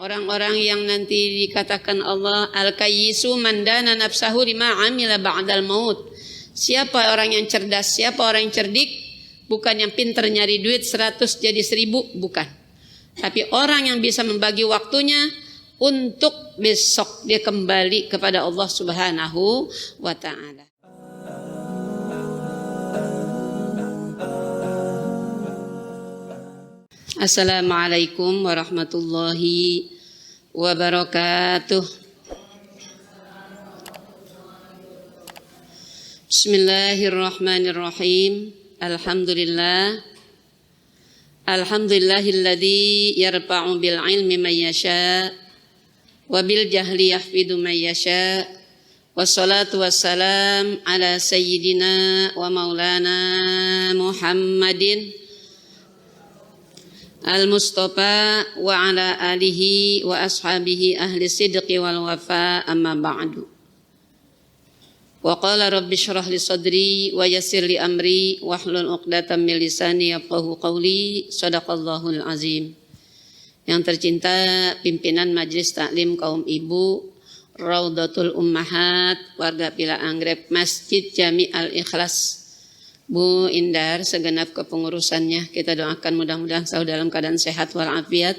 Orang-orang yang nanti dikatakan Allah al-kayyisu man dana nafsahu lima amila ba'dal maut. Siapa orang yang cerdas, siapa orang yang cerdik, bukan yang pintar nyari duit 100 jadi 1000, bukan. Tapi orang yang bisa membagi waktunya untuk besok dia kembali kepada Allah Subhanahu wa ta'ala. Assalamualaikum warahmatullahi wabarakatuh. Bismillahirrahmanirrahim. Alhamdulillah. Alhamdulillahilladzi yarfa'u bil ilmi man yasha wa bil jahli yahfidu man yasha. Wassalatu wassalam ala sayyidina wa maulana Muhammadin al-Mustafa wa ala alihi wa ashabihi ahli sidqi wal wafa, amma ba'du. Wa qala rabbi shrah li sadri wa yassir li amri wahlul 'uqdatam min lisani yafqahu qawli. Shadaqallahul azim. Yang tercinta pimpinan Majelis Taklim kaum ibu Raudatul Ummahat warga Pila Anggrek Masjid Jami Al-Ikhlas, Bu Indar, segenap kepengurusannya kita doakan mudah-mudahan selalu dalam keadaan sehat walafiat.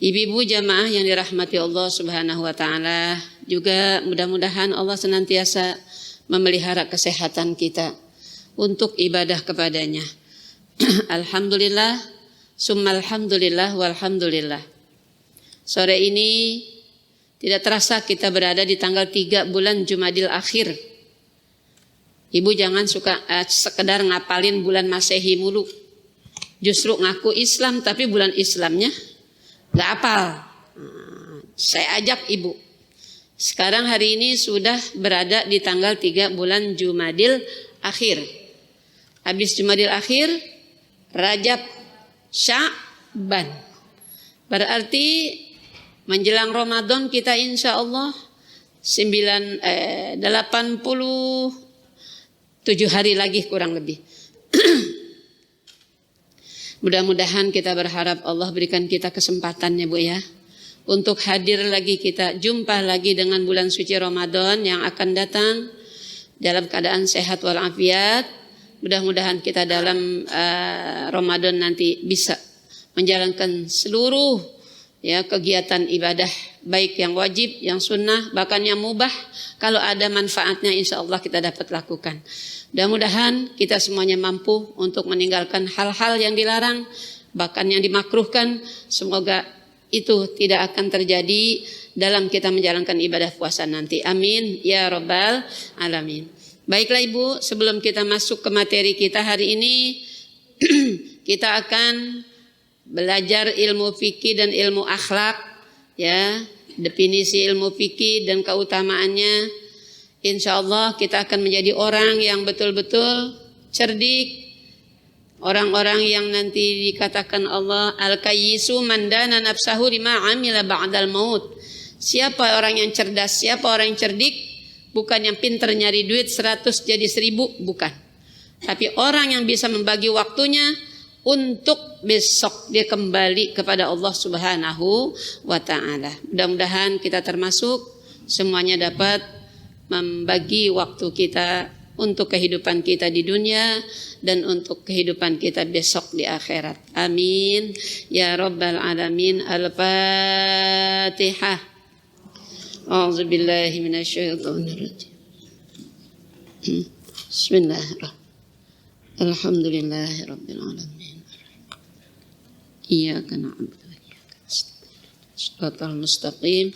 Ibu-ibu jamaah yang dirahmati Allah Subhanahu wa ta'ala, juga mudah-mudahan Allah senantiasa memelihara kesehatan kita untuk ibadah kepadanya. Alhamdulillah, summa alhamdulillah walhamdulillah. Sore ini tidak terasa kita berada di tanggal 3 bulan Jumadil Akhir. Ibu jangan suka sekedar ngapalin bulan Masehi mulu. Justru ngaku Islam tapi bulan Islamnya gak hafal. Saya ajak ibu. Sekarang hari ini sudah berada di tanggal 3 bulan Jumadil Akhir. Habis Jumadil Akhir, Rajab, Sya'ban. Berarti menjelang Ramadan kita insya Allah 87 hari lagi kurang lebih. Mudah-mudahan kita berharap Allah berikan kita kesempatannya Bu ya, untuk hadir lagi, kita jumpa lagi dengan bulan suci Ramadan yang akan datang dalam keadaan sehat walafiat. Mudah-mudahan kita dalam Ramadan nanti bisa menjalankan seluruh kegiatan ibadah, baik yang wajib, yang sunnah, bahkan yang mubah. Kalau ada manfaatnya insya Allah kita dapat lakukan. Mudah-mudahan kita semuanya mampu untuk meninggalkan hal-hal yang dilarang, bahkan yang dimakruhkan. Semoga itu tidak akan terjadi dalam kita menjalankan ibadah puasa nanti. Amin ya rabbal alamin. Baiklah Ibu, sebelum kita masuk ke materi kita hari ini, kita akan belajar ilmu fikih dan ilmu akhlak, ya, definisi ilmu fikih dan keutamaannya. Insya Allah kita akan menjadi orang yang betul-betul cerdik, orang-orang yang nanti dikatakan Allah al-kayyisu man dana nafsahu lima amila ba'dal maut. Siapa orang yang cerdas, siapa orang yang cerdik, bukan yang pintar nyari duit 100 jadi 1000, bukan. Tapi orang yang bisa membagi waktunya untuk besok dia kembali kepada Allah Subhanahu wa ta'ala. Mudah-mudahan kita termasuk semuanya dapat membagi waktu kita untuk kehidupan kita di dunia dan untuk kehidupan kita besok di akhirat. Amin ya rabbal alamin. Al-Fatihah. A'udzubillahi minasyaitonirrajim. Bismillahirrahmanirrahim. Alhamdulillahirabbil alamin. Iyyaka na'budu wa iyyaka nasta'in. Shiratal mustaqim.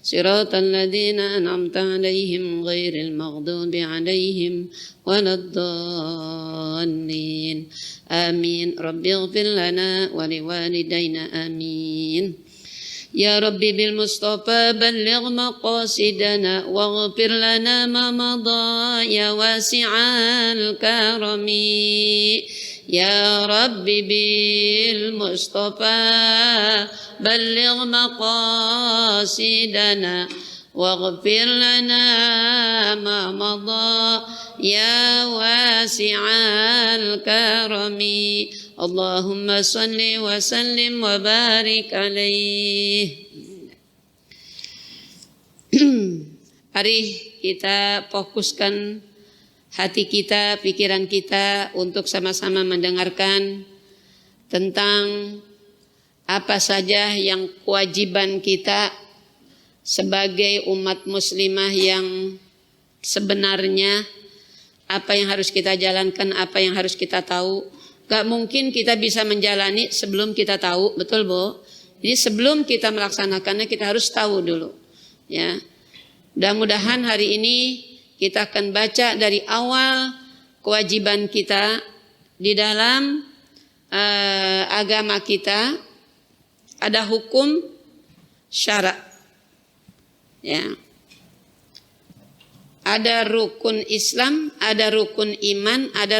Shiratal ladzina an'amta 'alaihim ghairil maghdubi 'alaihim waladdallin. Amin. Rabbighfir lana wa liwalidayna. Amin. Ya Rabbi bil Mustafa balligh maqasidana waghfir lana ma madha ya wasi'al karami. Ya Rabbi bil Mustafa balligh maqasidana waghfir lana ma madha ya wasi'al karami. Allahumma salli wa sallim wa barik alaih. Mari kita fokuskan hati kita, pikiran kita untuk sama-sama mendengarkan tentang apa saja yang kewajiban kita sebagai umat muslimah yang sebenarnya, apa yang harus kita jalankan, apa yang harus kita tahu. Gak mungkin kita bisa menjalani sebelum kita tahu, betul Bu? Jadi sebelum kita melaksanakannya kita harus tahu dulu. Ya, mudah-mudahan hari ini kita akan baca dari awal kewajiban kita di dalam agama kita. Ada hukum syara, ya. Ada rukun Islam, ada rukun iman, ada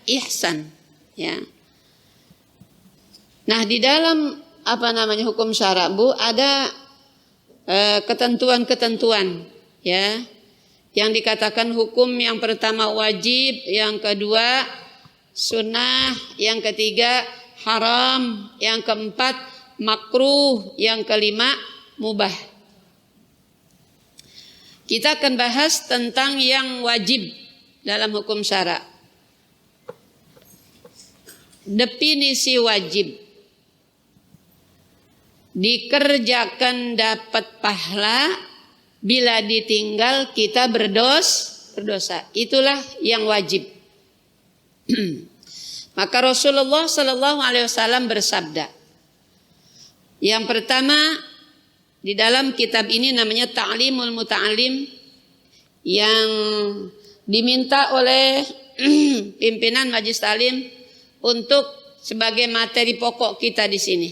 ihsan, ya. Nah, di dalam hukum syara, Bu, ada ketentuan-ketentuan, ya, yang dikatakan hukum. Yang pertama wajib, yang kedua sunnah, yang ketiga haram, yang keempat makruh, yang kelima mubah. Kita akan bahas tentang yang wajib dalam hukum syara. Definisi wajib: dikerjakan dapat pahala, bila ditinggal kita berdosa. Itulah yang wajib. Maka Rasulullah Sallallahu Alaihi Wasallam bersabda, yang pertama di dalam kitab ini namanya Ta'limul Muta'alim, yang diminta oleh pimpinan Majelis Ta'lim untuk sebagai materi pokok kita di sini.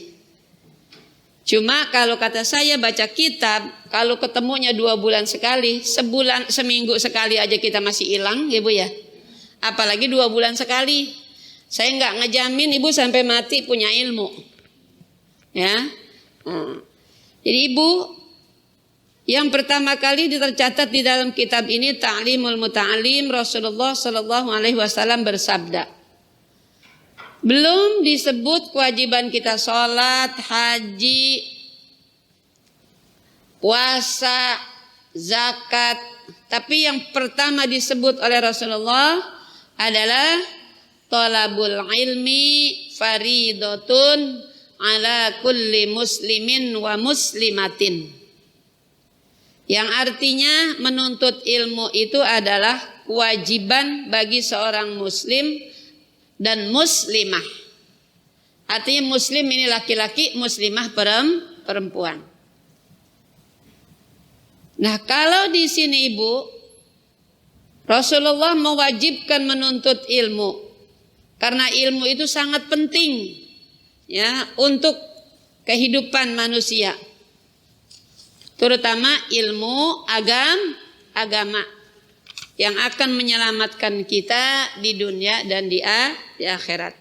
Cuma kalau kata saya baca kitab, kalau ketemunya 2 bulan sekali, seminggu sekali aja kita masih hilang, ya Bu ya. Apalagi 2 bulan sekali. Saya nggak ngejamin Ibu sampai mati punya ilmu, ya. Jadi Ibu, yang pertama kali tercatat di dalam kitab ini Ta'limul Muta'alim, Rasulullah Sallallahu Alaihi Wasallam bersabda, belum disebut kewajiban kita sholat, haji, puasa, zakat, tapi yang pertama disebut oleh Rasulullah adalah talabul ilmi faridatun ala kulli muslimin wa muslimatin. Yang artinya menuntut ilmu itu adalah kewajiban bagi seorang muslim dan muslimah. Artinya muslim ini laki-laki, muslimah perempuan. Nah, kalau di sini Ibu, Rasulullah mewajibkan menuntut ilmu karena ilmu itu sangat penting, ya, untuk kehidupan manusia. Terutama ilmu agama yang akan menyelamatkan kita di dunia dan di akhirat.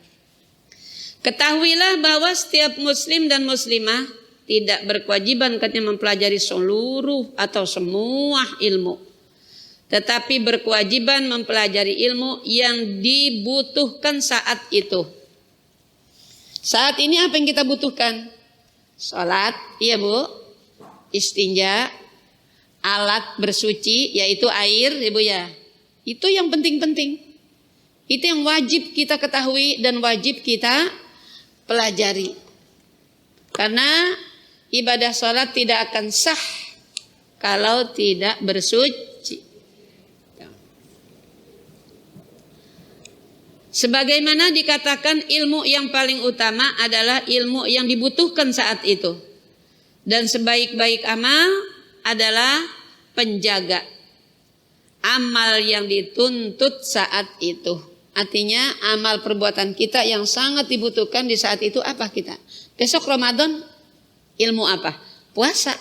Ketahuilah bahwa setiap muslim dan muslimah tidak berkewajiban katanya mempelajari seluruh atau semua ilmu, tetapi berkewajiban mempelajari ilmu yang dibutuhkan saat itu. Saat ini apa yang kita butuhkan? Salat, iya Bu, istinja, alat bersuci yaitu air, Ibu ya. Itu yang penting-penting. Itu yang wajib kita ketahui dan wajib kita pelajari. Karena ibadah salat tidak akan sah kalau tidak bersuci. Sebagaimana dikatakan ilmu yang paling utama adalah ilmu yang dibutuhkan saat itu. Dan sebaik-baik amal adalah penjaga amal yang dituntut saat itu. Artinya amal perbuatan kita yang sangat dibutuhkan di saat itu apa kita? Besok Ramadan ilmu apa? Puasa.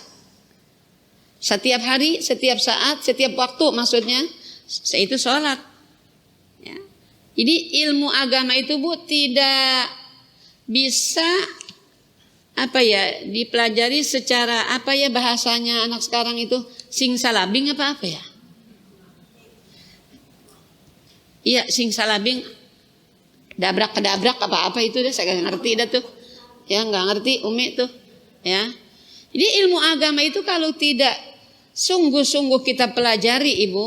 Setiap hari, setiap saat, setiap waktu maksudnya, itu sholat. Ya. Jadi ilmu agama itu Bu tidak bisa dipelajari secara bahasanya anak sekarang itu singsalabing apa ya? Iya, singsalabing. Dabrak-kedabrak apa-apa itu deh, saya nggak ngerti dah tuh. Ya, nggak ngerti Umi tuh. Ya. Jadi ilmu agama itu kalau tidak sungguh-sungguh kita pelajari, Ibu,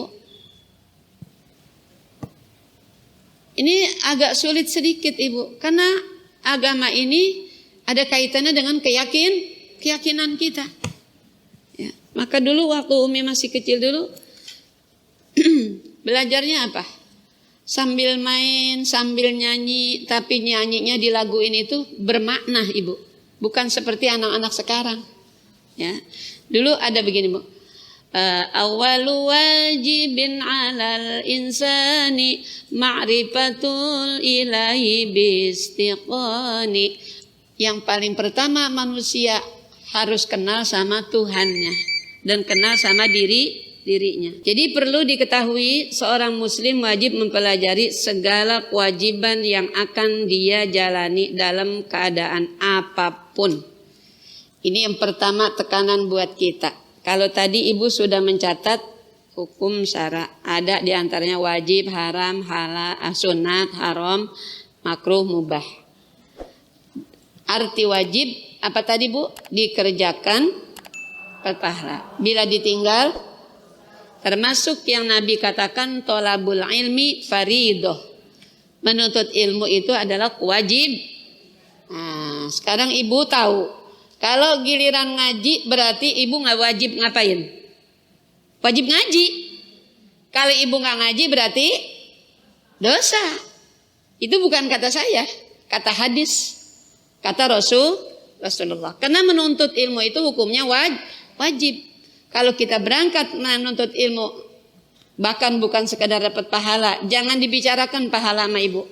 ini agak sulit sedikit, Ibu, karena agama ini ada kaitannya dengan keyakinan kita. Ya. Maka dulu waktu Umi masih kecil dulu, belajarnya apa? Sambil main, sambil nyanyi, tapi nyanyinya di lagu ini itu bermakna, Ibu. Bukan seperti anak-anak sekarang. Ya. Dulu ada begini, Bu. Awalu wajibin 'alal insani ma'rifatul ilahi bistiqani. Yang paling pertama manusia harus kenal sama Tuhannya dan kenal sama dirinya. Jadi perlu diketahui seorang muslim wajib mempelajari segala kewajiban yang akan dia jalani dalam keadaan apapun. Ini yang pertama tekanan buat kita. Kalau tadi Ibu sudah mencatat hukum syara, ada diantaranya wajib, haram, halal, sunat, haram, makruh, mubah. Arti wajib apa tadi, Bu? Dikerjakan berpahala. Bila ditinggal, termasuk yang Nabi katakan tolabul ilmi faridoh. Menuntut ilmu itu adalah wajib. Nah, sekarang Ibu tahu. Kalau giliran ngaji berarti Ibu nggak wajib ngapain? Wajib ngaji. Kalau Ibu nggak ngaji berarti dosa. Itu bukan kata saya, kata hadis, kata Rasulullah. Karena menuntut ilmu itu hukumnya wajib. Kalau kita berangkat menuntut ilmu, bahkan bukan sekadar dapat pahala, jangan dibicarakan pahala sama Ibu.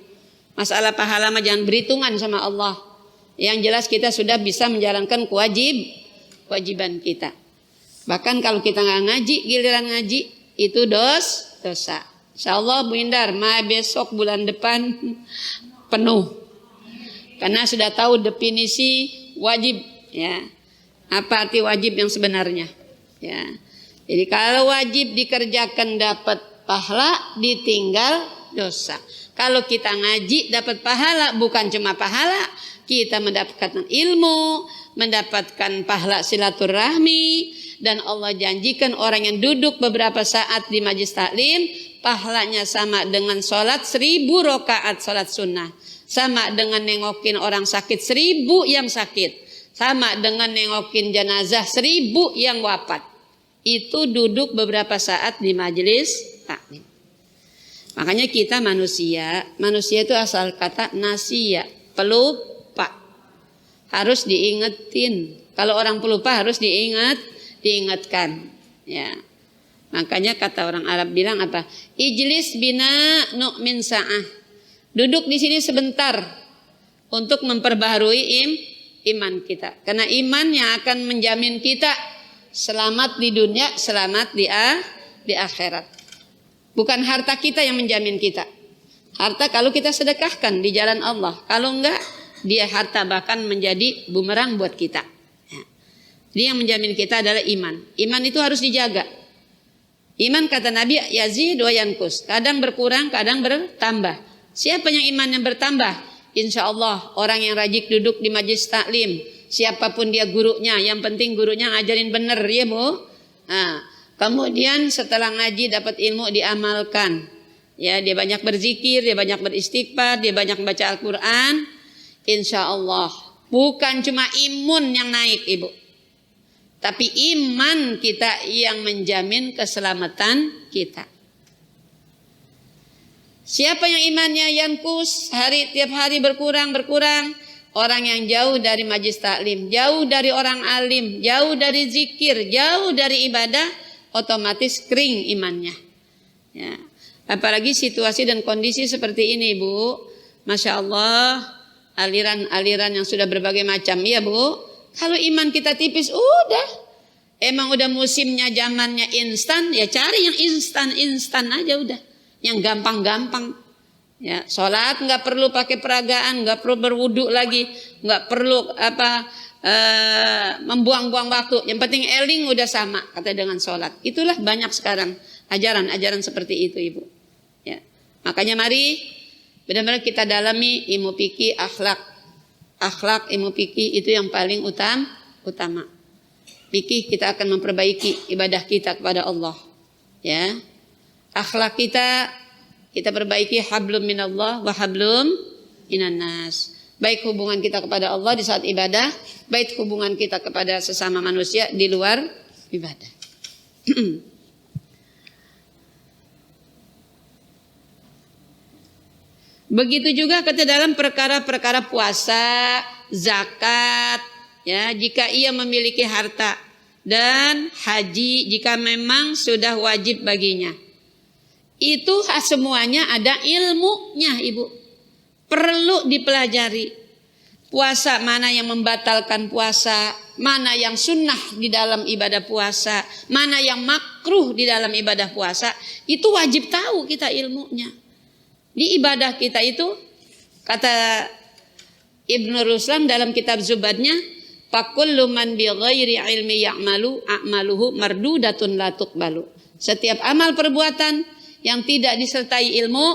Masalah pahala mah jangan berhitungan sama Allah. Yang jelas kita sudah bisa menjalankan kewajiban kita. Bahkan kalau kita nggak ngaji, giliran ngaji itu dosa. Insyaallah Bu Indar, besok bulan depan penuh. Karena sudah tahu definisi wajib, ya. Apa arti wajib yang sebenarnya? Ya. Jadi kalau wajib dikerjakan dapat pahala, ditinggal dosa. Kalau kita ngaji dapat pahala, bukan cuma pahala, kita mendapatkan ilmu, mendapatkan pahala silaturahmi, dan Allah janjikan orang yang duduk beberapa saat di majlis taklim, pahalanya sama dengan sholat 1000 rakaat sholat sunnah, sama dengan nengokin orang sakit 1000 yang sakit, sama dengan nengokin jenazah 1000 yang wafat. Itu duduk beberapa saat di majlis taklim. Makanya kita manusia itu asal kata nasiya, pelupa. Harus diingetin. Kalau orang pelupa harus diingatkan. Ya. Makanya kata orang Arab bilang apa? Ijlis bina nu'min sa'ah. Duduk di sini sebentar untuk memperbaharui iman kita. Karena iman yang akan menjamin kita selamat di dunia, selamat di akhirat. Bukan harta kita yang menjamin kita. Harta kalau kita sedekahkan di jalan Allah. Kalau enggak, dia harta bahkan menjadi bumerang buat kita. Ya. Jadi yang menjamin kita adalah iman. Iman itu harus dijaga. Iman kata Nabi yazid wa yanqus. Kadang berkurang, kadang bertambah. Siapa yang imannya bertambah? Insya Allah orang yang rajin duduk di majlis taklim. Siapapun dia gurunya, yang penting gurunya ngajarin benar, ya Bu. Nah, kemudian setelah ngaji dapat ilmu diamalkan. Ya, dia banyak berzikir, dia banyak beristighfar, dia banyak baca Al-Quran. Insya Allah bukan cuma imun yang naik, Ibu, tapi iman kita yang menjamin keselamatan kita. Siapa yang imannya yankus, tiap hari berkurang, orang yang jauh dari majlis taklim, jauh dari orang alim, jauh dari zikir, jauh dari ibadah, otomatis kering imannya. Ya. Apalagi situasi dan kondisi seperti ini, Bu. Masya Allah, aliran-aliran yang sudah berbagai macam, ya Bu. Kalau iman kita tipis, udah. Emang udah musimnya, zamannya instan, ya cari yang instan aja udah. Yang gampang-gampang. Ya, sholat nggak perlu pakai peragaan, nggak perlu berwudu lagi, nggak perlu membuang-buang waktu. Yang penting eling udah sama kata dengan sholat. Itulah banyak sekarang ajaran-ajaran seperti itu, Ibu. Ya, makanya mari Benar-benar kita dalami ilmu fikih, akhlak ilmu fikih itu yang paling utama. Fikih kita akan memperbaiki ibadah kita kepada Allah. Ya. Akhlak kita perbaiki, hablum minallah wa hablum minannas. Baik hubungan kita kepada Allah di saat ibadah, baik hubungan kita kepada sesama manusia di luar ibadah. Begitu juga kata dalam perkara-perkara puasa, zakat, ya, jika ia memiliki harta, dan haji jika memang sudah wajib baginya. Itu semuanya ada ilmunya, Ibu. Perlu dipelajari. Puasa mana yang membatalkan puasa, mana yang sunnah di dalam ibadah puasa, mana yang makruh di dalam ibadah puasa, itu wajib tahu kita ilmunya. Di ibadah kita itu, kata Ibnu Ruslan dalam kitab Zubadnya, fakullu man bi ghairi ilmi ya'malu a'maluhu mardudatun la tuqbalu. Setiap amal perbuatan yang tidak disertai ilmu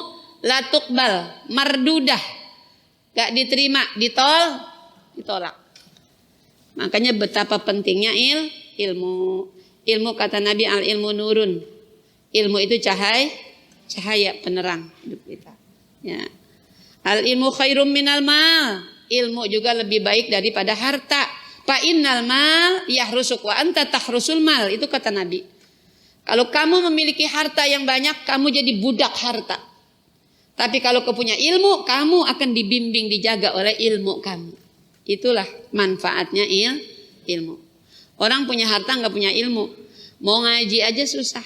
la tuqbal, mardudah, gak diterima, ditolak. Makanya betapa pentingnya ilmu. Ilmu kata Nabi, al ilmu nurun. Ilmu itu cahaya penerang hidup kita. Ya. Al ilmu khairum minal mal. Ilmu juga lebih baik daripada harta. Fa innal mal yahrusuk wa anta tahrusul mal. Itu kata Nabi. Kalau kamu memiliki harta yang banyak, kamu jadi budak harta. Tapi kalau kau punya ilmu, kamu akan dibimbing, dijaga oleh ilmu kamu. Itulah manfaatnya ilmu. Orang punya harta nggak punya ilmu, mau ngaji aja susah.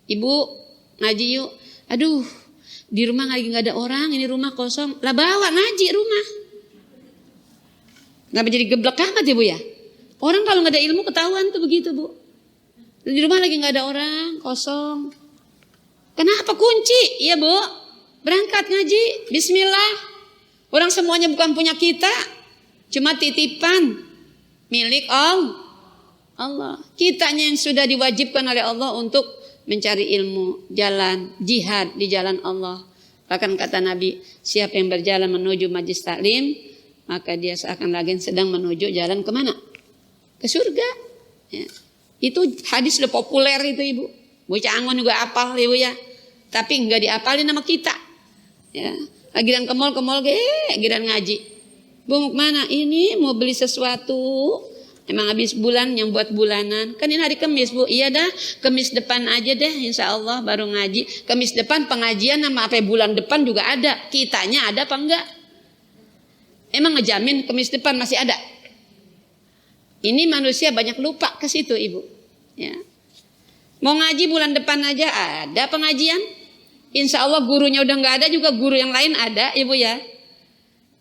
Ibu ngaji yuk. Aduh, di rumah lagi nggak ada orang, ini rumah kosong. Lah bawa ngaji rumah. Nggak jadi geblek amat ya Bu ya. Orang kalau nggak ada ilmu ketahuan tuh begitu Bu. Di rumah lagi nggak ada orang, kosong. Kenapa kunci? Iya Bu. Berangkat ngaji, bismillah. Orang semuanya bukan punya kita, cuma titipan milik Allah. Kitanya yang sudah diwajibkan oleh Allah untuk mencari ilmu, jalan, jihad di jalan Allah. Bahkan kata Nabi, siapa yang berjalan menuju majlis taklim, maka dia seakan-akan sedang menuju jalan kemana? Ke surga. Ya. Itu hadis udah populer itu Ibu. Bocah Angon juga apal Ibu ya. Tapi enggak diapalin sama kita. Ya, giran ke mall giran ngaji. Bu mau kemana? Ini mau beli sesuatu. Emang habis bulan yang buat bulanan. Kan ini hari Kamis Bu. Iya dah, Kamis depan aja deh insya Allah baru ngaji. Kamis depan pengajian sama apa bulan depan juga ada. Kitanya ada apa enggak? Emang ngejamin Kamis depan masih ada? Ini manusia banyak lupa ke situ Ibu. Ya. Mau ngaji bulan depan aja ada pengajian. Insya Allah gurunya udah nggak ada juga guru yang lain ada Ibu ya.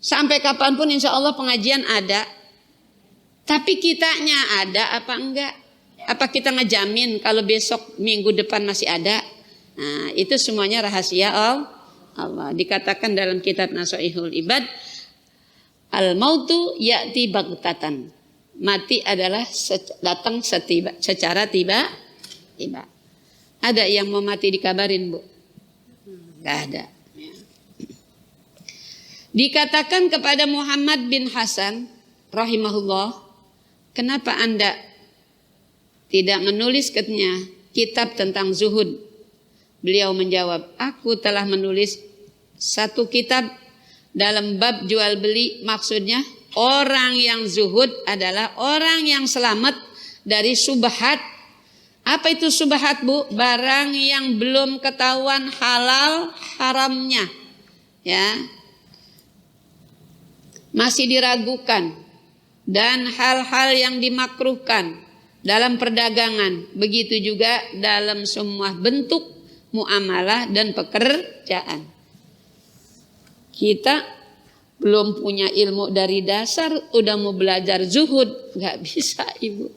Sampai kapanpun insya Allah pengajian ada. Tapi kitanya ada apa enggak? Apa kita ngejamin kalau besok minggu depan masih ada? Nah itu semuanya rahasia Allah. Dikatakan dalam kitab Nashihul Ibad, al-mautu ya'ti baghtatan. Mati adalah datang secara tiba-tiba. Ada yang mau mati dikabarin Bu? Gak ada. Dikatakan kepada Muhammad bin Hasan rahimahullah, kenapa Anda tidak menulis katanya kitab tentang zuhud? Beliau menjawab, aku telah menulis satu kitab dalam bab jual beli. Maksudnya orang yang zuhud adalah orang yang selamat dari subhat. Apa itu subhat Bu? Barang yang belum ketahuan halal haramnya. Ya. Masih diragukan. Dan hal-hal yang dimakruhkan dalam perdagangan. Begitu juga dalam semua bentuk muamalah dan pekerjaan. Kita belum punya ilmu dari dasar, udah mau belajar zuhud. Gak bisa Ibu.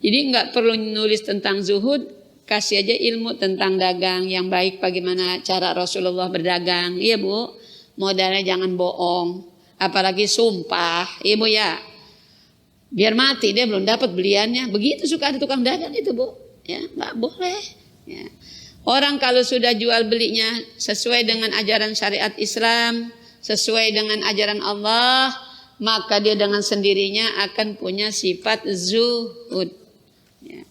Jadi nggak perlu nulis tentang zuhud, kasih aja ilmu tentang dagang yang baik, bagaimana cara Rasulullah berdagang. Iya Bu, modalnya jangan bohong, apalagi sumpah, Ibu ya. Biar mati dia belum dapat beliannya. Begitu suka ada tukang dagang itu Bu, ya nggak boleh. Ya. Orang kalau sudah jual belinya sesuai dengan ajaran syariat Islam, sesuai dengan ajaran Allah, maka dia dengan sendirinya akan punya sifat zuhud.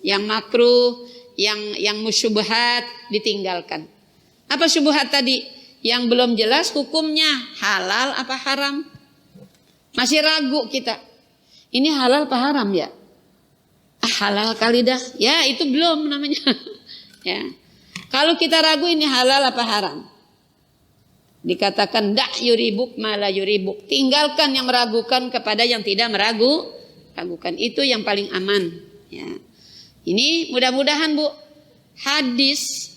Yang makruh, yang musyubhat ditinggalkan. Apa syubhat tadi? Yang belum jelas hukumnya halal apa haram. Masih ragu kita. Ini halal apa haram ya? Halal kali dah. Ya itu belum namanya. Ya. Kalau kita ragu ini halal apa haram. Dikatakan dak yuribuk mala yuribuk. Tinggalkan yang meragukan kepada yang tidak meragukan. Itu yang paling aman. Ya. Ini mudah-mudahan Bu, hadis,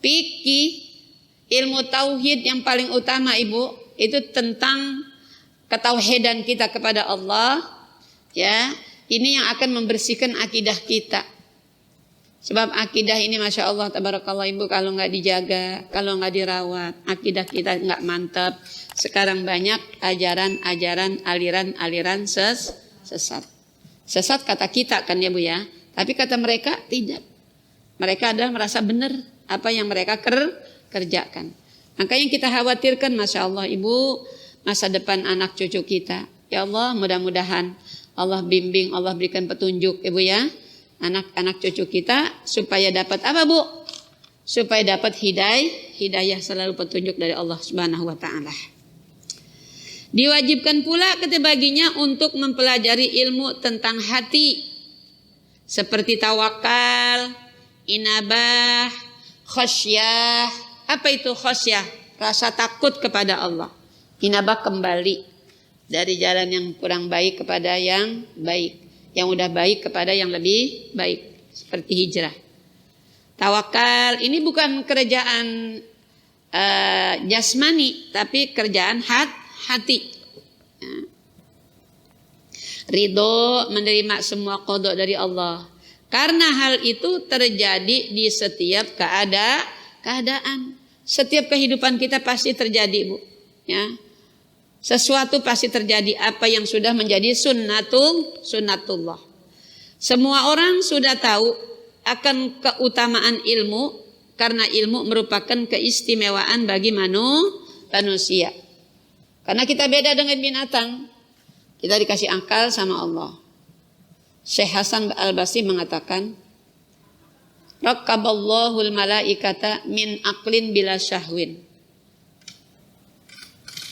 fikih, ilmu tauhid yang paling utama Ibu, itu tentang ketauhidan kita kepada Allah. Ya, ini yang akan membersihkan akidah kita. Sebab akidah ini Masya Allah tabarakallah Ibu, kalau nggak dijaga, kalau nggak dirawat, akidah kita nggak mantap. Sekarang banyak ajaran-ajaran, aliran-aliran sesat. Sesat kata kita kan ya Bu ya, tapi kata mereka tidak. Mereka adalah merasa benar apa yang mereka kerjakan. Maka yang kita khawatirkan Masya Allah Ibu, masa depan anak cucu kita. Ya Allah mudah-mudahan Allah bimbing, Allah berikan petunjuk Ibu ya. Anak-anak cucu kita supaya dapat apa Bu? Supaya dapat hidayah selalu petunjuk dari Allah Subhanahu wa taala. Diwajibkan pula baginya untuk mempelajari ilmu tentang hati seperti tawakal, inabah, khasyah. Apa itu khasyah? Rasa takut kepada Allah. Inabah kembali dari jalan yang kurang baik kepada yang baik. Yang udah baik kepada yang lebih baik. Seperti hijrah. Tawakal ini bukan kerjaan jasmani, tapi kerjaan hati. Ya. Ridho menerima semua qada dari Allah. Karena hal itu terjadi di setiap keadaan. Setiap kehidupan kita pasti terjadi Bu. Ya. Sesuatu pasti terjadi apa yang sudah menjadi sunnatullah. Semua orang sudah tahu akan keutamaan ilmu karena ilmu merupakan keistimewaan bagi manusia. Karena kita beda dengan binatang. Kita dikasih akal sama Allah. Syekh Hasan Al-Basri mengatakan, Raqqaballahul malaikata min aqlin bila syahwin.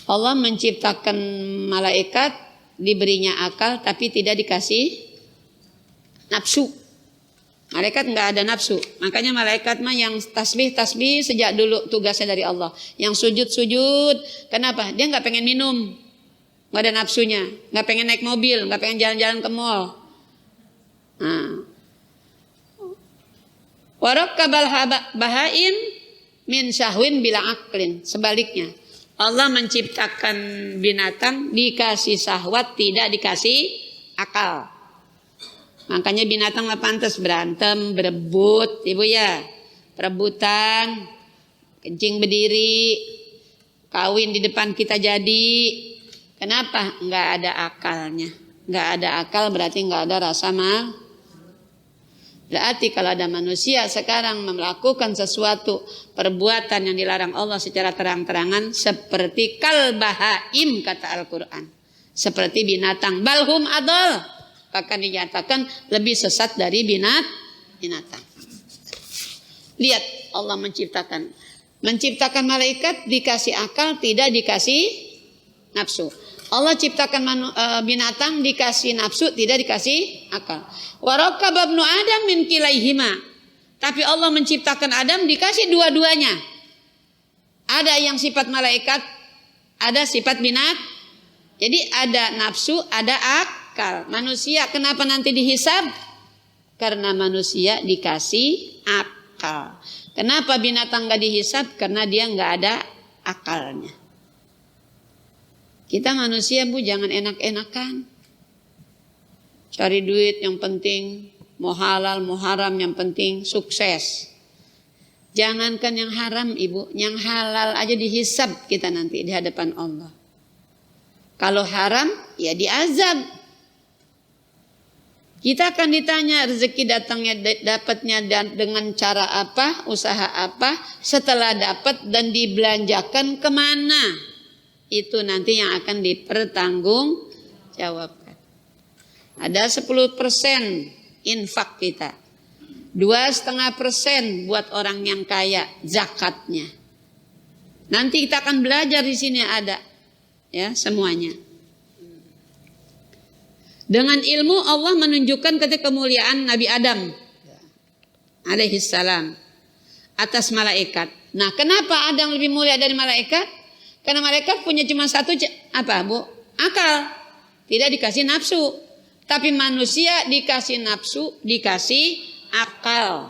Allah menciptakan malaikat, diberinya akal tapi tidak dikasih nafsu. Malaikat enggak ada nafsu. Makanya malaikat mah yang tasbih sejak dulu tugasnya dari Allah. Yang sujud. Kenapa? Dia enggak pengen minum. Enggak ada nafsunya. Enggak pengen naik mobil, enggak pengen jalan-jalan ke mall. Warakkabal bahaim min syahwin bila aklin. Sebaliknya. Allah menciptakan binatang dikasih syahwat, tidak dikasih akal. Makanya binatang mah pantas berantem, berebut, Ibu ya. Perebutan, kencing berdiri, kawin di depan kita jadi. Kenapa? Enggak ada akalnya. Enggak ada akal berarti enggak ada rasa mal. Berarti kalau ada manusia sekarang melakukan sesuatu perbuatan yang dilarang Allah secara terang-terangan seperti kalbahaim kata Al-Quran. Seperti binatang. Balhum adol. Bahkan dinyatakan lebih sesat dari binatang. Lihat Allah menciptakan. Menciptakan malaikat dikasih akal tidak dikasih nafsu. Allah ciptakan binatang dikasih nafsu tidak dikasih akal. Wa rakkaba ibnu Adam min kilaihima. Tapi Allah menciptakan Adam dikasih dua-duanya. Ada yang sifat malaikat, ada sifat Jadi ada nafsu, ada akal. Manusia kenapa nanti dihisab? Karena manusia dikasih akal. Kenapa binatang gak dihisab? Karena dia gak ada akalnya. Kita manusia Bu jangan enak-enakan. Cari duit yang penting, mau halal, mau haram yang penting sukses. Jangankan yang haram Ibu, yang halal aja dihisab kita nanti di hadapan Allah. Kalau haram ya diazab. Kita akan ditanya rezeki datangnya dapatnya dengan cara apa, usaha apa, setelah dapat dan dibelanjakan kemana. Itu nanti yang akan dipertanggungjawabkan. Ada 10% infak kita. 2,5% buat orang yang kaya zakatnya. Nanti kita akan belajar di sini ada ya semuanya. Dengan ilmu Allah menunjukkan ketika kemuliaan Nabi Adam alaihissalam atas malaikat. Nah, kenapa Adam lebih mulia dari malaikat? Karena malaikat punya cuma satu apa, Bu? Akal. Tidak dikasih nafsu. Tapi manusia dikasih nafsu, dikasih akal.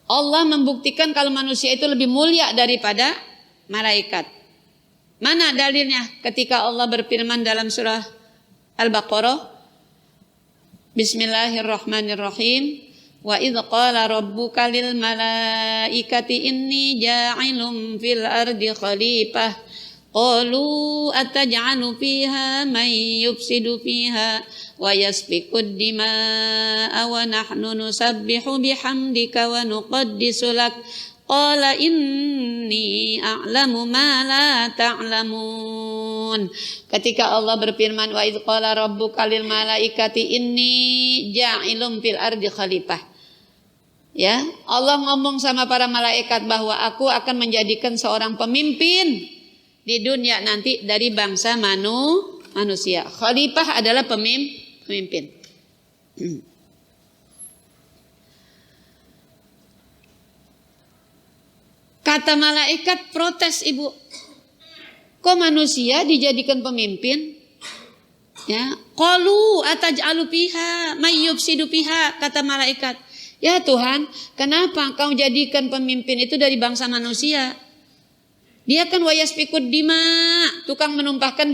Allah membuktikan kalau manusia itu lebih mulia daripada malaikat. Mana dalilnya ketika Allah berfirman dalam surah Al-Baqarah, Bismillahirrahmanirrahim. Wa idh qala rabbuka lil malaikati inni ja'ilun fil ardi khalifah. Qalu ataj'alu fiha man yufsidu fiha wa yasfikud dima'a wa nahnu nusabbihu bihamdika wa nuqaddisu lak. Qala inni a'lamu ma la ta'lamun. Ketika Allah berfirman, wa idh qala rabbuka lil malaikati inni ja'ilun fil ardi khalifah. Ya, Allah ngomong sama para malaikat bahwa aku akan menjadikan seorang pemimpin di dunia nanti dari bangsa manusia. Khalifah adalah pemimpin. Kata malaikat protes, Ibu. Kok manusia dijadikan pemimpin? Ya, qalu ataj'alu fiha may yufsidu fiha, kata malaikat. Ya Tuhan, kenapa Engkau jadikan pemimpin itu dari bangsa manusia? Dia kan wayasfikud dima, tukang menumpahkan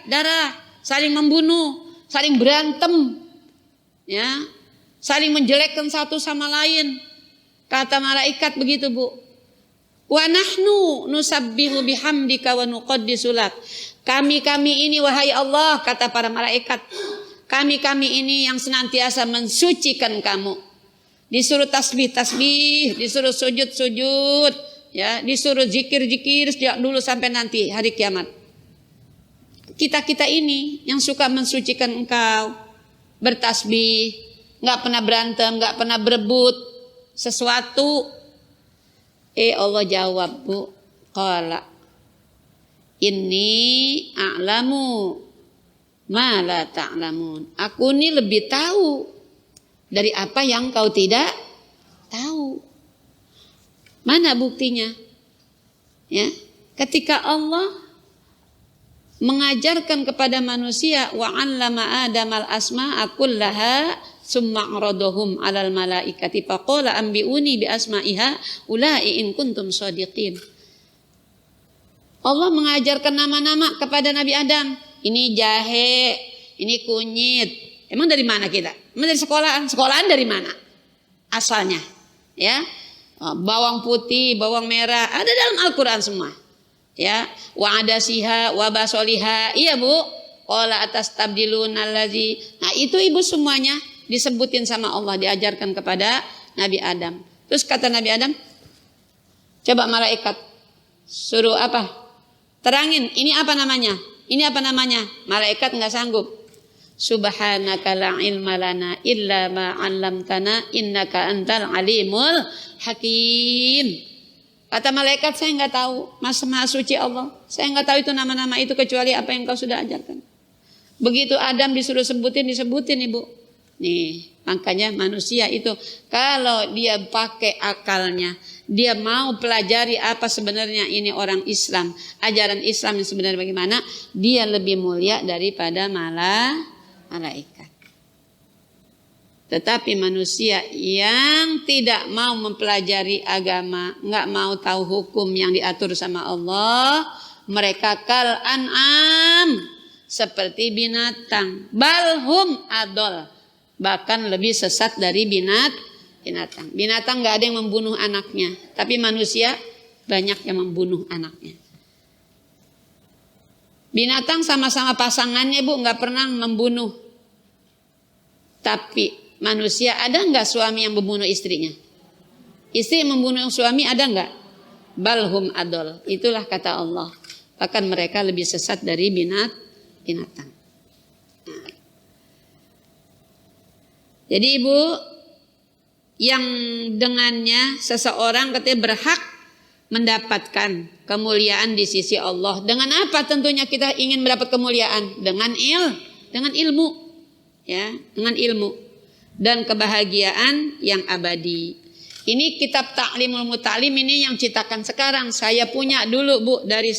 darah, saling membunuh, saling berantem. Ya, saling menjelekkan satu sama lain. Kata malaikat begitu, Bu. Wa nahnu nusabbihu bihamdika wa nuqaddisu lak. Kami ini wahai Allah, kata para malaikat, kami ini yang senantiasa mensucikan kamu. Disuruh tasbih, disuruh sujud, ya, disuruh zikir sejak dulu sampai nanti hari kiamat. Kita ini yang suka mensucikan Engkau, bertasbih, nggak pernah berantem, nggak pernah berebut sesuatu. Allah jawab, Bu, qala inni a'lamu ma la ta'lamun. Aku ini lebih tahu dari apa yang kau tidak tahu. Mana buktinya? Ya, ketika Allah mengajarkan kepada manusia wa 'allama Adamal asma'a kullaha summa 'aradahum 'alal malaikati faqala anbi'uni bi asma'iha ulai in kuntum shadiqin. Allah mengajarkan nama-nama kepada Nabi Adam. Ini jahe, ini kunyit. Emang dari mana kita? Emang dari sekolahan? Sekolahan dari mana? Asalnya, ya. Bawang putih, bawang merah, ada dalam Al-Qur'an semua. Ya, wa adasiha wa basoliha. Iya, Bu. Qala atas tabdilun allazi. Nah, itu Ibu semuanya disebutin sama Allah, diajarkan kepada Nabi Adam. Terus kata Nabi Adam, coba malaikat suruh apa? Terangin, ini apa namanya? Ini apa namanya? Malaikat enggak sanggup. Subhanaka la ilma lana illa ma 'allamtana innaka antal alimul hakim. Kata malaikat, saya enggak tahu, Maha Suci Allah. Saya enggak tahu itu nama-nama itu kecuali apa yang Kau sudah ajarkan. Begitu Adam disuruh disebutin Ibu. Nih, makanya manusia itu kalau dia pakai akalnya, dia mau pelajari apa sebenarnya ini orang Islam, ajaran Islam yang sebenarnya bagaimana, dia lebih mulia daripada malaikat. Tetapi manusia yang tidak mau mempelajari agama, enggak mau tahu hukum yang diatur sama Allah, mereka kal an'am, seperti binatang, balhum adol, bahkan lebih sesat dari binatang. Binatang nggak ada yang membunuh anaknya, tapi manusia banyak yang membunuh anaknya. Binatang sama-sama pasangannya, Bu, nggak pernah membunuh. Tapi manusia, ada nggak suami yang membunuh istrinya? Istri yang membunuh suami ada nggak? Balhum adol. Itulah kata Allah. Bahkan mereka lebih sesat dari binatang. Nah. Jadi ibu, yang dengannya seseorang katanya berhak mendapatkan kemuliaan di sisi Allah. Dengan apa tentunya kita ingin mendapat kemuliaan? Dengan ilmu, ya, dengan ilmu dan kebahagiaan yang abadi. Ini kitab Ta'limul Muta'lim ini yang cetakan sekarang. Saya punya dulu Bu dari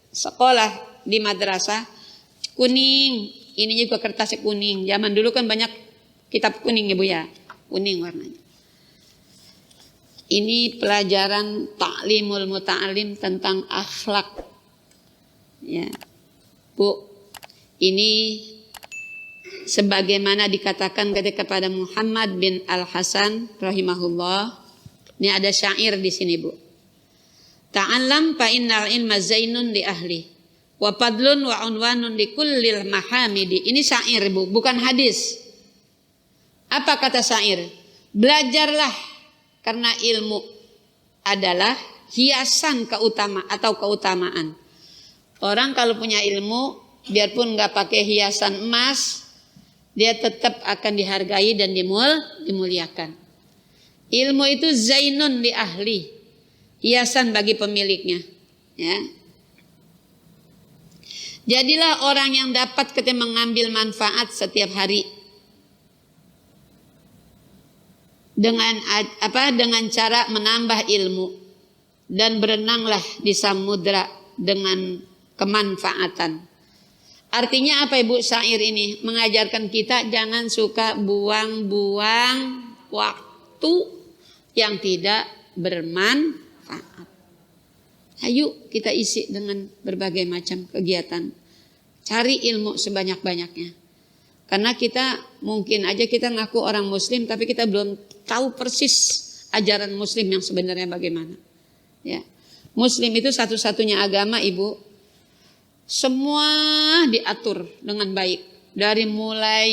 sekolah di madrasah kuning. Ini juga kertasnya kuning. Zaman dulu kan banyak kitab kuning ya Bu ya, kuning warnanya. Ini pelajaran Ta'limul Muta'alim tentang akhlak. Ya. Bu, ini sebagaimana dikatakan kepada Muhammad bin Al-Hasan rahimahullah. Ini ada syair di sini, Bu. Ta'allam fa innal ilma zainun li ahli wa fadlun wa unwanun li kullil mahamidi. Ini syair, Bu, bukan hadis. Apa kata syair? Belajarlah karena ilmu adalah hiasan keutamaan. Orang kalau punya ilmu, biarpun nggak pakai hiasan emas, dia tetap akan dihargai dan dimuliakan. Ilmu itu zainun li ahli, hiasan bagi pemiliknya. Ya. Jadilah orang yang dapat mengambil manfaat setiap hari. Dengan cara menambah ilmu dan berenanglah di samudra dengan kemanfaatan. Artinya apa Ibu syair ini? Mengajarkan kita jangan suka buang-buang waktu yang tidak bermanfaat. Ayo kita isi dengan berbagai macam kegiatan. Cari ilmu sebanyak-banyaknya. Karena kita mungkin aja kita ngaku orang muslim tapi kita belum tahu persis ajaran muslim yang sebenarnya bagaimana. Ya. Muslim itu satu-satunya agama Ibu. Semua diatur dengan baik. Dari mulai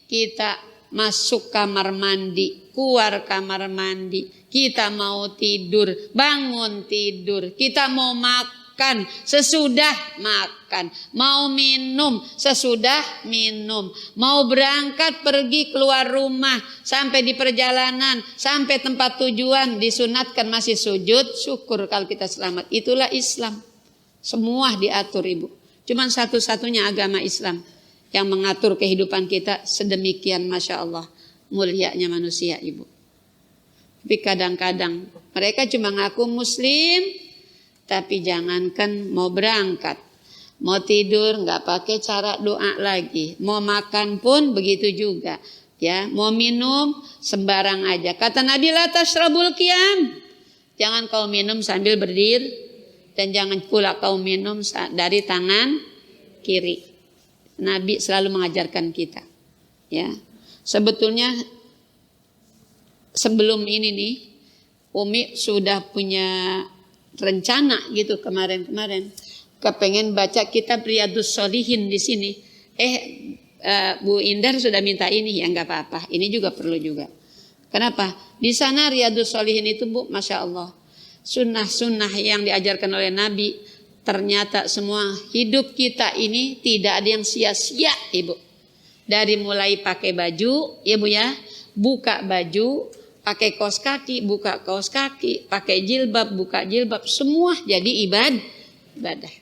kita masuk kamar mandi, keluar kamar mandi, kita mau tidur, bangun tidur, kita mau makan, sesudah makan, mau minum, sesudah minum, mau berangkat pergi keluar rumah, sampai di perjalanan, sampai tempat tujuan, disunatkan masih sujud, syukur kalau kita selamat. Itulah Islam. Semua diatur Ibu. Cuman satu-satunya agama Islam yang mengatur kehidupan kita sedemikian, Masya Allah, mulianya manusia Ibu. Tapi kadang-kadang mereka cuma ngaku muslim, tapi jangankan mau berangkat, mau tidur nggak pakai cara doa lagi, mau makan pun begitu juga, ya, mau minum sembarang aja. Kata Nabi la tashrabul qiyam, jangan kau minum sambil berdiri, dan jangan pula kau minum dari tangan kiri. Nabi selalu mengajarkan kita, ya. Sebetulnya sebelum ini nih, Umi sudah punya rencana gitu kemarin-kemarin, kepengen baca kitab Riyadhus Shalihin di sini. Bu Indar sudah minta ini, ya nggak apa-apa. Ini juga perlu juga. Kenapa? Di sana Riyadhus Shalihin itu Bu, Masya Allah, sunnah-sunnah yang diajarkan oleh Nabi. Ternyata semua hidup kita ini tidak ada yang sia-sia Ibu. Dari mulai pakai baju, ya Bu ya, buka baju, pakai kaos kaki, buka kaos kaki, pakai jilbab, buka jilbab, semua jadi ibadah.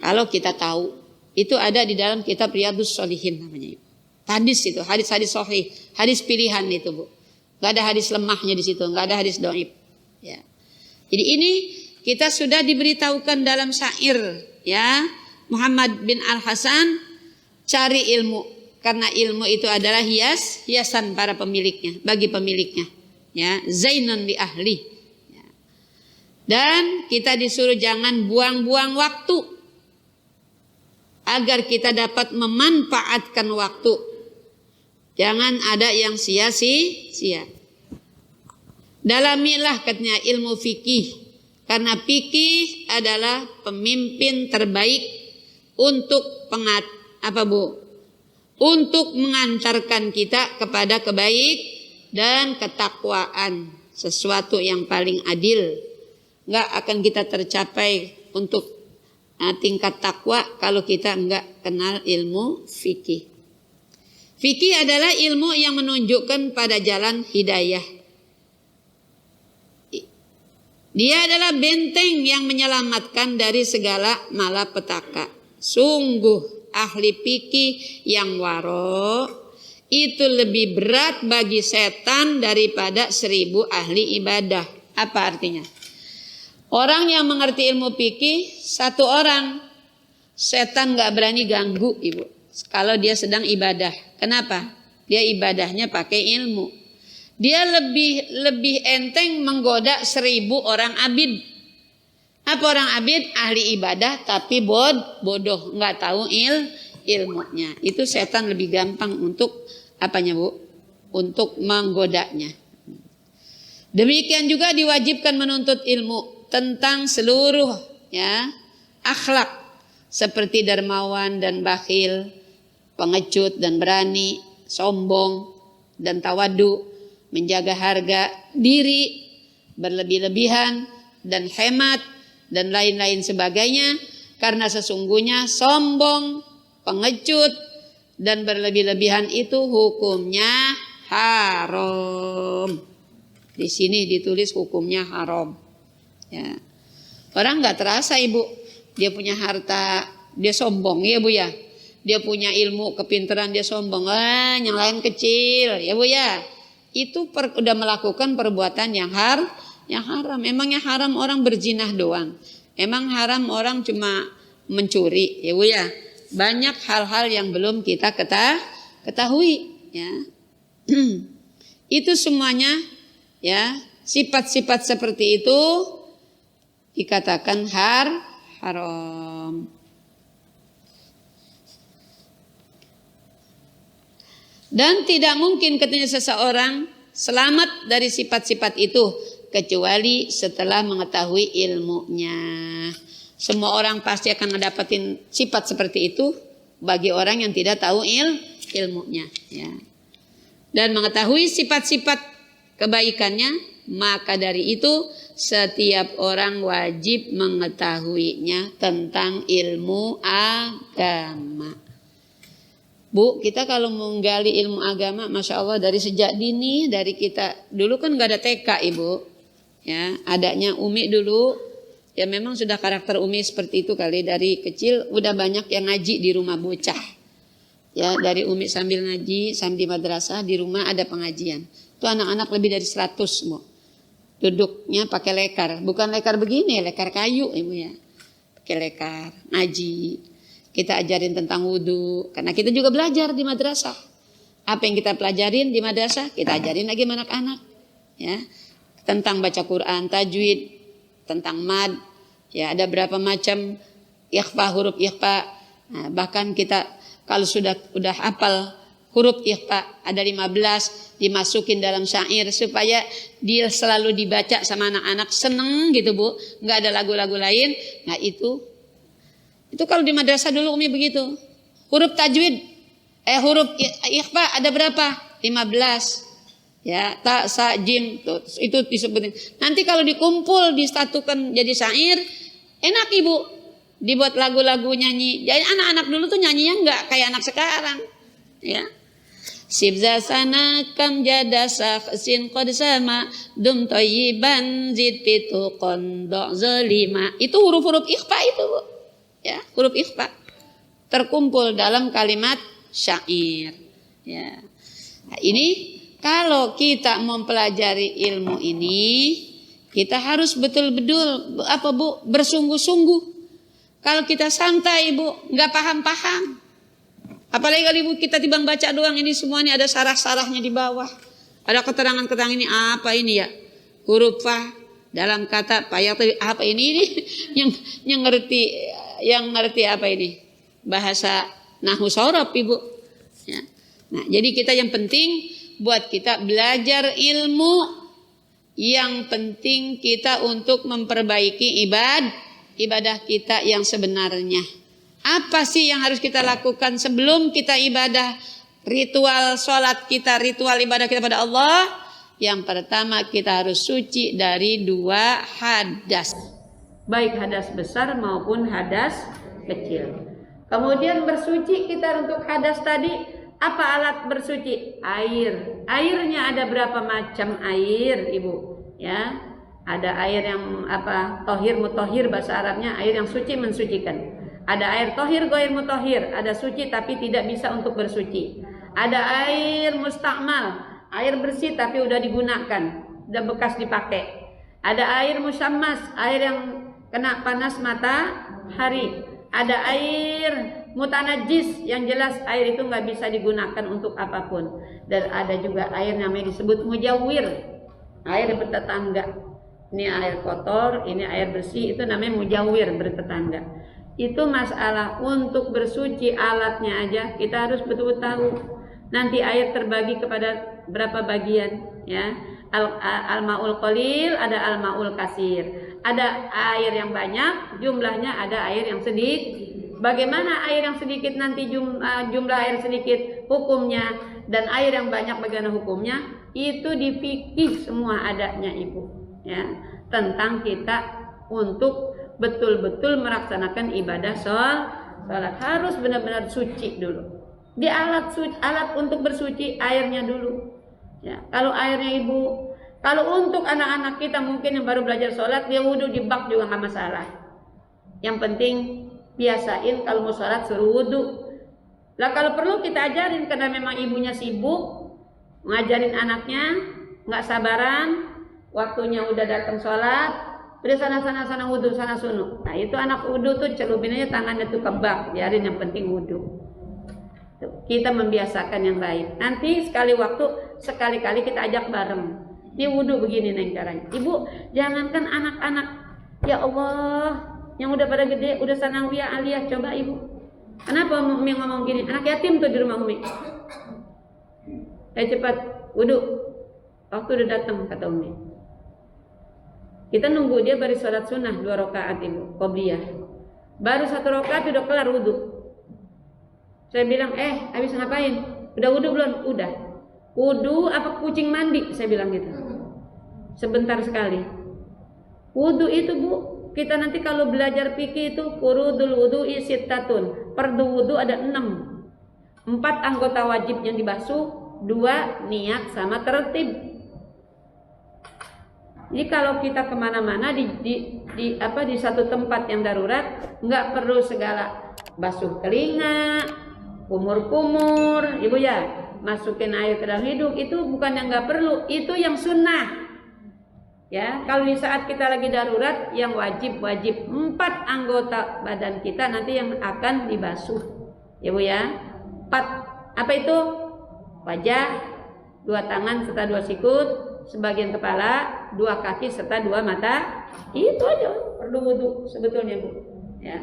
Kalau kita tahu, itu ada di dalam kitab Riyadhus Shalihin namanya. Hadis itu, hadis-hadis sahih, hadis pilihan itu Bu. Gak ada hadis lemahnya di situ, gak ada hadis dhaif. Ya. Jadi ini kita sudah diberitahukan dalam syair, ya, Muhammad bin Al-Hasan, cari ilmu. Karena ilmu itu adalah hiasan para pemiliknya, bagi pemiliknya. Ya, zainun li ahli. Ya. Dan kita disuruh jangan buang-buang waktu agar kita dapat memanfaatkan waktu. Jangan ada yang sia-sia. Dalamilah katanya ilmu fikih, karena fikih adalah pemimpin terbaik untuk untuk mengantarkan kita kepada kebaik dan ketakwaan, sesuatu yang paling adil. Enggak akan kita tercapai untuk tingkat takwa kalau kita enggak kenal ilmu fikih. Fikih adalah ilmu yang menunjukkan pada jalan hidayah. Dia adalah benteng yang menyelamatkan dari segala malapetaka. Sungguh ahli fikih yang waro itu lebih berat bagi setan daripada 1000 ahli ibadah. Apa artinya? Orang yang mengerti ilmu fikih, satu orang, setan gak berani ganggu ibu kalau dia sedang ibadah. Kenapa? Dia ibadahnya pakai ilmu. Dia lebih enteng menggoda 1000 orang abid. Apa orang abid? Ahli ibadah tapi bodoh, nggak tahu ilmunya. Itu setan lebih gampang untuk apanya bu? Untuk menggodanya. Demikian juga diwajibkan menuntut ilmu tentang seluruh akhlak seperti dermawan dan bakhil, pengecut dan berani, sombong dan tawadu, menjaga harga diri, berlebih-lebihan dan hemat dan lain-lain sebagainya, karena sesungguhnya sombong, pengecut dan berlebih-lebihan itu hukumnya haram. Di sini ditulis hukumnya haram. Ya. Orang nggak terasa ibu, dia punya harta, dia sombong ya bu ya. Dia punya ilmu, kepintaran, dia sombong. Yang lain kecil ya bu ya. Itu udah melakukan perbuatan yang haram. Emangnya haram orang berzinah doang. Emang haram orang cuma mencuri ya bu ya. Banyak hal-hal yang belum kita ketahui ya. Itu semuanya ya, sifat-sifat seperti itu dikatakan haram. Dan tidak mungkin katanya seseorang selamat dari sifat-sifat itu kecuali setelah mengetahui ilmunya. Semua orang pasti akan mendapatkan sifat seperti itu bagi orang yang tidak tahu ilmunya. Ya. Dan mengetahui sifat-sifat kebaikannya, maka dari itu setiap orang wajib mengetahuinya tentang ilmu agama. Bu, kita kalau menggali ilmu agama, Masya Allah dari sejak dini, dari kita, dulu kan gak ada TK ibu. Ya, adanya Umi dulu, ya memang sudah karakter Umi seperti itu kali. Dari kecil udah banyak yang ngaji di rumah bocah. Ya, dari Umi sambil ngaji, sambil di madrasah, di rumah ada pengajian. Itu anak-anak lebih dari 100 Bu. Duduknya pakai lekar, bukan lekar begini, lekar kayu ibu ya. Pakai lekar, ngaji. Kita ajarin tentang wudhu, karena kita juga belajar di madrasah. Apa yang kita pelajarin di madrasah, kita ajarin lagi sama anak-anak. Ya, tentang baca Quran, tajwid, tentang mad. Ya, ada berapa macam ikhfa, huruf ikhfa. Nah, bahkan kita kalau udah hafal huruf ikhfa ada 15, dimasukin dalam syair supaya dia selalu dibaca sama anak-anak, seneng gitu Bu. Nggak ada lagu-lagu lain. Nah itu kalau di madrasah dulu Umi begitu. Huruf tajwid, huruf ikhfa ada berapa? 15. Ya, ta, sa, jim, tuh, itu disebutin. Nanti kalau dikumpul, disatukan jadi syair, enak Ibu. Dibuat lagu-lagu nyanyi. Jadi anak-anak dulu tuh nyanyinya enggak kayak anak sekarang. Ya. Sibza sana kam jada sin qad sama dum thayyiban zid fitu qanda zalima. Itu huruf-huruf ikhfa itu, Bu. Ya, huruf ikhfa terkumpul dalam kalimat syair. Ya. Nah, ini kalau kita mempelajari ilmu ini, kita harus betul-betul bersungguh-sungguh. Kalau kita santai Bu, nggak paham-paham. Apalagi kalau Ibu kita timbang baca doang, ini semuanya ada sarah-sarahnya di bawah. Ada keterangan-keterangan ini apa ini ya? Huruf fa dalam kata payah apa ini yang ngerti apa ini? Bahasa nahwu shorof Ibu. Ya. Nah, jadi kita yang penting buat kita belajar ilmu, yang penting kita untuk memperbaiki ibadah kita yang sebenarnya. Apa sih yang harus kita lakukan sebelum kita ibadah? Ritual sholat kita, ritual ibadah kita pada Allah. Yang pertama kita harus suci dari 2 hadas. Baik hadas besar maupun hadas kecil. Kemudian bersuci kita untuk hadas tadi. Apa alat bersuci? Air. Airnya ada berapa macam air, Ibu? Ya, ada air yang tohir mutohir bahasa Arabnya, air yang suci mensucikan. Ada air tohir goir mutohir, ada suci tapi tidak bisa untuk bersuci. Ada air mustakmal, air bersih tapi udah digunakan, udah bekas dipakai. Ada air musyammas, air yang kena panas matahari. Ada air mutanajis, yang jelas air itu nggak bisa digunakan untuk apapun. Dan ada juga air namanya disebut mujawir, air bertetangga. Ini air kotor, ini air bersih, itu namanya mujawir, bertetangga. Itu masalah untuk bersuci alatnya aja kita harus betul-betul tahu. Nanti air terbagi kepada berapa bagian, ya. Al-ma'ul qalil, ada al-ma'ul kasir. Ada air yang banyak, jumlahnya, ada air yang sedikit. Bagaimana air yang sedikit nanti jumlah air sedikit hukumnya, dan air yang banyak bagaimana hukumnya? Itu di fikih semua adanya, Ibu, ya. Tentang kita untuk betul-betul melaksanakan ibadah sholat harus benar-benar suci dulu. Di alat untuk bersuci airnya dulu. Ya, kalau airnya Ibu, kalau untuk anak-anak kita mungkin yang baru belajar sholat, dia wudhu di bak juga nggak masalah. Yang penting biasain kalau mau sholat suruh wudhu. Lah kalau perlu kita ajarin karena memang ibunya sibuk ngajarin anaknya, nggak sabaran, waktunya udah datang sholat. Udah sana wudhu, sana sunu. Nah itu anak wudhu tuh celupin aja tangannya tuh ke bak, biarin, yang penting wudhu. Kita membiasakan yang baik. Nanti sekali-kali kita ajak bareng. Dia wudhu begini nih caranya. Ibu, jangankan anak-anak, ya Allah, yang udah pada gede, udah sanawiyah aliyah, coba Ibu. Kenapa Umi ngomong gini? Anak yatim tuh di rumah Umi. Cepat wudhu. Waktu udah datang kata Umi. Kita nunggu dia baru sholat sunnah 2 rakaat Ibu, qobliyah. Baru 1 rakaat udah kelar wudhu. Saya bilang, habis ngapain? Udah wudhu belum? Udah. Wudhu apa kucing mandi? Saya bilang gitu. Sebentar sekali. Wudhu itu Bu, kita nanti kalau belajar fikih itu furudul wudu'i sittatun. Fardu wudhu ada 6. 4 anggota wajib yang dibasuh, 2 niat sama tertib. Jadi kalau kita kemana-mana di satu tempat yang darurat, nggak perlu segala basuh telinga, kumur-kumur, Ibu ya, masukin air ke dalam hidung, itu bukan yang nggak perlu, itu yang sunnah. Ya, kalau di saat kita lagi darurat, yang wajib 4 anggota badan kita nanti yang akan dibasuh, Ibu ya. 4 apa itu? Wajah, 2 tangan serta 2 sikut, sebagian kepala, 2 kaki serta 2 mata. Itu aja perlu wudhu sebetulnya Bu, ya.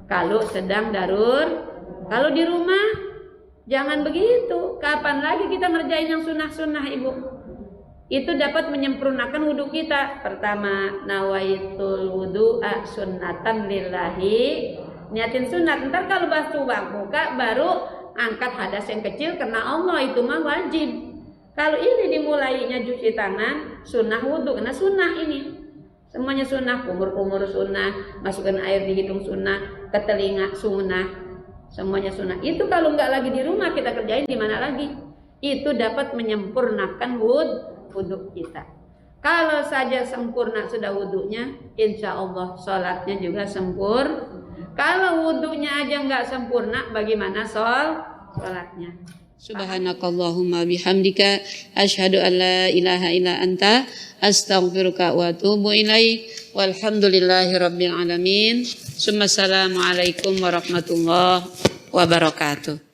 Kalau sedang darurat. Kalau di rumah jangan begitu. Kapan lagi kita ngerjain yang sunnah-sunnah Ibu? Itu dapat menyempurnakan wudhu kita. Pertama, nawaitul wudu'a sunnatan lillahi, niatin sunat. Ntar kalau basuh muka baru angkat hadas yang kecil karena Allah, itu mah wajib. Kalau ini dimulainya cuci tangan, sunnah wudhu, karena sunnah ini. Semuanya sunnah, kumur-kumur sunnah, masukkan air di hidung sunnah, ke telinga sunnah, semuanya sunnah. Itu kalau nggak lagi di rumah kita kerjain di mana lagi? Itu dapat menyempurnakan wudhu kita. Kalau saja sempurna sudah wudhunya, insya Allah sholatnya juga sempurna. Kalau wudhunya aja nggak sempurna, bagaimana sholatnya? Subhanakallahumma bihamdika asyhadu an la ilaha illa anta astaghfiruka wa atubu ilaik. Walhamdulillahi rabbil alamin. Assalamualaikum warahmatullahi wabarakatuh.